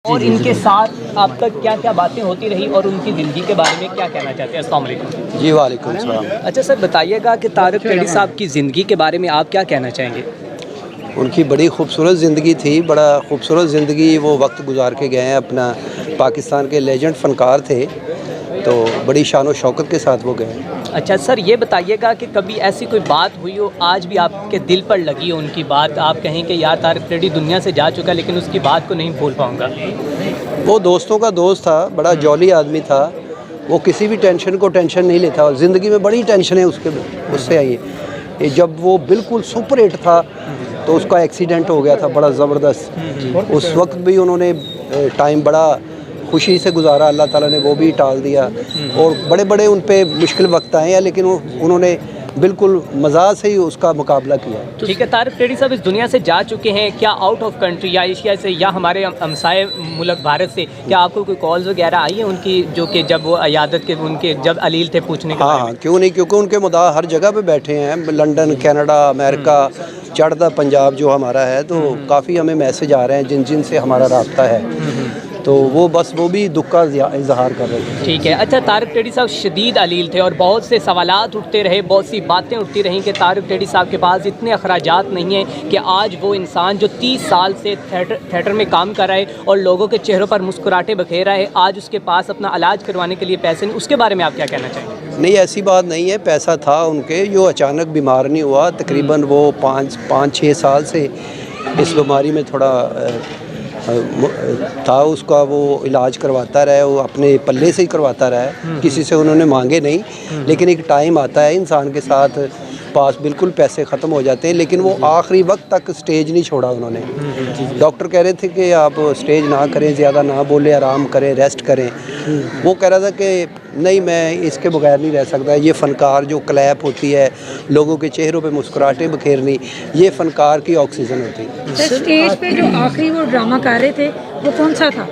اور ان کے ساتھ آپ تک کیا کیا باتیں ہوتی رہی اور ان کی زندگی کے بارے میں کیا کہنا چاہتے ہیں؟ السلام علیکم. جی وعلیکم السلام. اچھا سر بتائیے گا کہ طارق ٹیڑی صاحب کی زندگی کے بارے میں آپ کیا کہنا چاہیں گے؟ ان کی بڑی خوبصورت زندگی تھی، بڑا خوبصورت زندگی وہ وقت گزار کے گئے ہیں. اپنا پاکستان کے لیجنڈ فنکار تھے، تو بڑی شان و شوکت کے ساتھ وہ گئے. اچھا سر یہ بتائیے گا کہ کبھی ایسی کوئی بات ہوئی ہو آج بھی آپ کے دل پر لگی ہو ان کی بات، آپ کہیں کہ یار طارق ٹیڑی دنیا سے جا چکا لیکن اس کی بات کو نہیں بھول پاؤں گا؟ وہ دوستوں کا دوست تھا، بڑا جولی آدمی تھا. وہ کسی بھی ٹینشن کو ٹینشن نہیں لیتا، اور زندگی میں بڑی ٹینشنیں اس سے آئی ہیں. جب وہ بالکل سپر ہٹ تھا تو اس کا ایکسیڈنٹ ہو گیا تھا بڑا زبردست. اس وقت بھی انہوں نے ٹائم بڑا خوشی سے گزارا، اللہ تعالیٰ نے وہ بھی ٹال دیا. اور بڑے بڑے ان پہ مشکل وقت آئے ہیں، لیکن انہوں نے بالکل مزاح سے ہی اس کا مقابلہ کیا. ٹھیک ہے، طارق ٹیڑی صاحب اس دنیا سے جا چکے ہیں، کیا آؤٹ آف کنٹری یا ایشیا سے یا ہمارے ہمسائے ملک بھارت سے کیا آپ کو کوئی کالز وغیرہ آئی ہیں ان کی، جو کہ جب وہ عیادت کے ان کے جب علیل تھے پوچھنے کے؟ ہاں کیوں نہیں، کیونکہ ان کے مداح ہر جگہ پہ بیٹھے ہیں، لنڈن، کینیڈا، امریکہ، چڑھتا پنجاب جو ہمارا ہے، تو کافی ہمیں میسج آ رہے ہیں جن سے ہمارا رابطہ ہے. تو وہ بھی دکھ کا اظہار کر رہے تھے. ٹھیک ہے. اچھا طارق ٹیڑی صاحب شدید علیل تھے اور بہت سے سوالات اٹھتے رہے، بہت سی باتیں اٹھتی رہیں کہ طارق ٹیڑی صاحب کے پاس اتنے اخراجات نہیں ہیں کہ آج وہ انسان جو 30 سال سے تھیٹر میں کام کر رہا ہے اور لوگوں کے چہروں پر مسکراہٹیں بکھیر رہا ہے، آج اس کے پاس اپنا علاج کروانے کے لیے پیسے نہیں. اس کے بارے میں آپ کیا کہنا چاہیں گے؟ نہیں، ایسی بات نہیں ہے، پیسہ تھا ان کے، جو اچانک بیمار نہیں ہوا. تقریباً وہ 5-6 سال سے اس بیماری میں تھوڑا تھا. اس کا وہ علاج کرواتا رہا ہے، وہ اپنے پلے سے ہی کرواتا رہا ہے، کسی سے انہوں نے مانگے نہیں. لیکن ایک ٹائم آتا ہے انسان کے ساتھ پاس بالکل پیسے ختم ہو جاتے ہیں، لیکن وہ آخری وقت تک سٹیج نہیں چھوڑا انہوں نے. ڈاکٹر کہہ رہے تھے کہ آپ سٹیج نہ کریں، زیادہ نہ بولیں، آرام کریں، ریسٹ کریں. وہ کہہ رہا تھا کہ نہیں، میں اس کے بغیر نہیں رہ سکتا. یہ فنکار جو کلیپ ہوتی ہے، لوگوں کے چہروں پہ مسکراہٹیں بکھیرنی، یہ فنکار کی آکسیجن ہوتی ہے. اسٹیج پہ جو آخری وہ ڈرامہ کر رہے تھے وہ کون سا تھا؟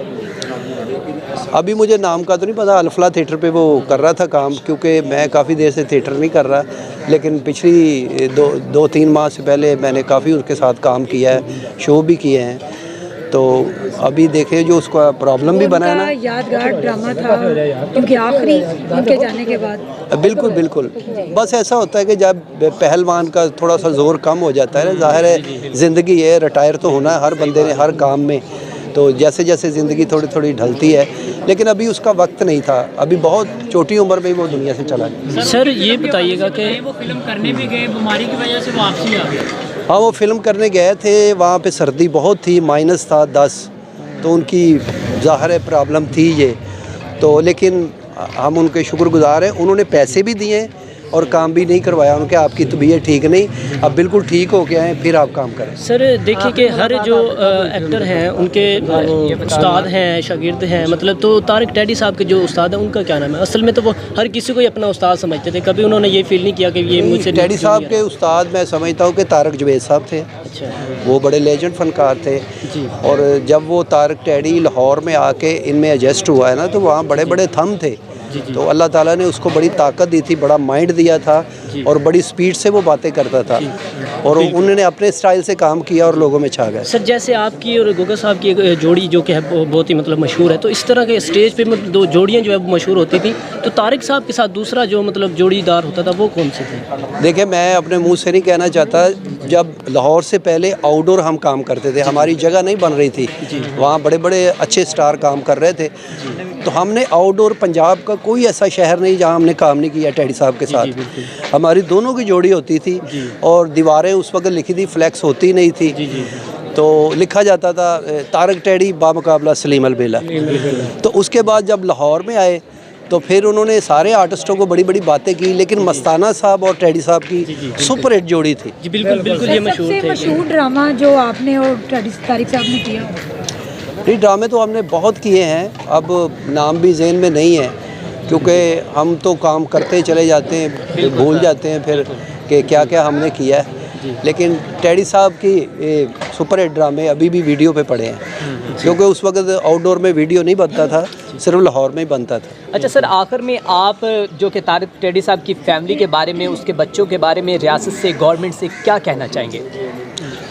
ابھی مجھے نام کا تو نہیں پتا. الفلا تھیٹر پہ وہ کر رہا تھا کام، کیونکہ میں کافی دیر سے تھیٹر نہیں کر رہا، لیکن پچھلی 2-3 ماہ سے پہلے میں نے کافی اس کے ساتھ کام کیا ہے، شو بھی کیے ہیں. تو ابھی دیکھیں جو اس کا پرابلم بھی بنا ہے نا، یادگار ڈرامہ تھا کیونکہ آخری ان کے جانے کے بعد. بالکل. بس ایسا ہوتا ہے کہ جب پہلوان کا تھوڑا سا زور کم ہو جاتا ہے، ظاہر ہے زندگی ہے، ریٹائر تو ہونا ہے ہر بندے نے ہر کام میں. تو جیسے جیسے زندگی تھوڑی ڈھلتی ہے، لیکن ابھی اس کا وقت نہیں تھا. ابھی بہت چھوٹی عمر میں وہ دنیا سے چلا گیا. سر یہ بتائیے گا کہ وہ فلم کرنے بھی گئے، بیماری کی وجہ سے واپسی آ گئے. ہاں وہ فلم کرنے گئے تھے، وہاں پہ سردی بہت تھی، مائنس تھا 10. تو ان کی ظاہر ہے پرابلم تھی یہ تو، لیکن ہم ان کے شکر گزار ہیں. انہوں نے پیسے بھی دیے اور کام بھی نہیں کروایا. ان کے آپ کی طبیعت ٹھیک نہیں، اب بالکل ٹھیک ہو کے آئیں پھر آپ کام کریں. سر دیکھیے کہ ہر جو ایکٹر ہیں ان کے استاد ہیں، شاگرد ہیں، مطلب تو طارق ٹیڑی صاحب کے جو استاد ہیں ان کا کیا نام ہے؟ اصل میں تو وہ ہر کسی کو ہی اپنا استاد سمجھتے تھے، کبھی انہوں نے یہ فیل نہیں کیا کہ یہ مجھ سے. ٹیڑی صاحب کے استاد میں سمجھتا ہوں کہ طارق جوید صاحب تھے. اچھا. وہ بڑے لیجنڈ فنکار تھے. اور جب وہ طارق ٹیڑی لاہور میں آ کے ان میں ایڈجسٹ ہوا ہے نا، تو وہاں بڑے بڑے تھم تھے. تو اللہ تعالیٰ نے اس کو بڑی طاقت دی تھی، بڑا مائنڈ دیا تھا، اور بڑی سپیڈ سے وہ باتیں کرتا تھا. اور انہوں نے اپنے سٹائل سے کام کیا اور لوگوں میں چھا گئے. سر جیسے آپ کی اور گوگا صاحب کی جوڑی جو کہ ہے بہت ہی مطلب مشہور ہے، تو اس طرح کے اسٹیج پہ دو جوڑیاں جو ہے وہ مشہور ہوتی تھیں، تو طارق صاحب کے ساتھ دوسرا جو مطلب جوڑی دار ہوتا تھا وہ کون سے تھے؟ دیکھیں میں اپنے منہ سے نہیں کہنا چاہتا. جب لاہور سے پہلے آؤٹ ڈور ہم کام کرتے تھے، ہماری جگہ نہیں بن رہی تھی، وہاں بڑے بڑے اچھے سٹار کام کر رہے تھے. تو ہم نے آؤٹ ڈور پنجاب کا کوئی ایسا شہر نہیں جہاں ہم نے کام نہیں کیا ٹیڑی صاحب کے ساتھ. ہماری دونوں کی جوڑی ہوتی تھی، اور دیواریں اس وقت لکھی تھی، فلیکس ہوتی نہیں تھی. تو لکھا جاتا تھا طارق ٹیڑی بامقابلہ سلیم البیلا. تو اس کے بعد جب لاہور میں آئے تو پھر انہوں نے سارے آرٹسٹوں کو بڑی بڑی باتیں کی، لیکن مستانہ صاحب اور ٹیڑی صاحب کی سپر ہٹ جوڑی تھی. جی بالکل یہ مشہور تھے. سب سے مشہور ڈرامہ جو آپ نے اور طارق صاحب نے کیا؟ نہیں، ڈرامے تو ہم نے بہت کیے ہیں، اب نام بھی ذہن میں نہیں ہے، کیونکہ ہم تو کام کرتے چلے جاتے ہیں، بھول جاتے ہیں پھر کہ کیا کیا ہم نے کیا ہے. لیکن ٹیڑی صاحب کی سپر ہٹ ڈرامے ابھی بھی ویڈیو پہ پڑے ہیں، کیونکہ اس وقت آؤٹ ڈور میں ویڈیو نہیں بنتا تھا، صرف لاہور میں ہی بنتا تھا. اچھا سر آخر میں آپ جو کہ طارق ٹیڑی صاحب کی فیملی کے بارے میں، اس کے بچوں کے بارے میں ریاست سے، گورنمنٹ سے کیا کہنا چاہیں گے؟